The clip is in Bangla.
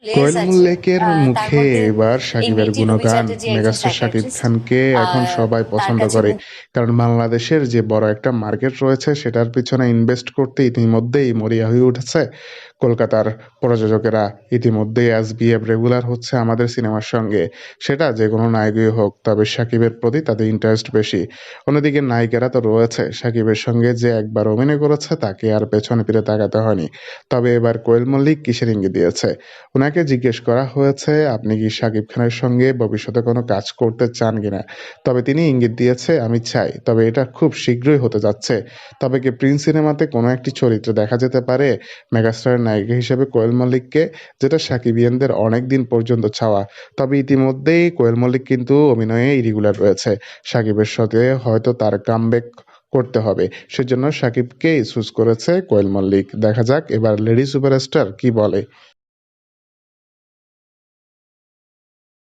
প্লেয়ার্স কোয়েল আছে। মল্লিকের তার মুখে মধ্যে এবার এই সাকিবের মিটি রুমি গুণগান। চ্যাটার্জি একজন মেগাস্টার শাকিব সাইকিয়াট্রিস্ট। খানকে এখন সবাই তার পছন্দ কাছে করে, কারণ বাংলাদেশের যে বড় একটা মার্কেট রয়েছে সেটার পিছনে ইনভেস্ট করতে ইতিমধ্যেই মরিয়া হয়ে উঠেছে কলকাতার প্রযোজকেরা। ইতিমধ্যেই অ্যাজ বিহেভ রেগুলার হচ্ছে আমাদের সিনেমার সঙ্গে, সেটা যে কোনো নায়কই হোক, তবে সাকিবের প্রতি তাদের ইন্টারেস্ট বেশি। অন্যদিকে নায়িকারা তো রয়েছে, সাকিবের সঙ্গে যে একবার অভিনয় করেছে তাকে আর পেছনে ফিরে তাকাতে হয়নি। তবে এবার কোয়েল মল্লিক কিসের ইঙ্গিত দিয়েছে? ওনাকে জিজ্ঞেস করা হয়েছে আপনি কি শাকিব খানের সঙ্গে ভবিষ্যতে কোনো কাজ করতে চান কিনা। তবে তিনি ইঙ্গিত দিয়েছে আমি চাই, তবে এটা খুব শীঘ্রই হতে যাচ্ছে। তবে কি প্রিন্স সিনেমাতে কোনো একটি চরিত্রে দেখা যেতে পারে মেগাস্টারের নায়িকা হিসেবে কোয়েল মল্লিককে, যেটা সাকিবিয়ানদের অনেক দিন পর্যন্ত চাওয়া। তবে ইতিমধ্যেই কোয়েল মল্লিক কিন্তু অভিনয়ে ইরেগুলার রয়েছে। সাকিবের সাথে হয়তো তার কামব্যাক করতে হবে, সেজন্য সাকিবকেই চুজ করেছে কোয়েল মল্লিক। দেখা যাক এবার লেডি সুপারস্টার কি বলে।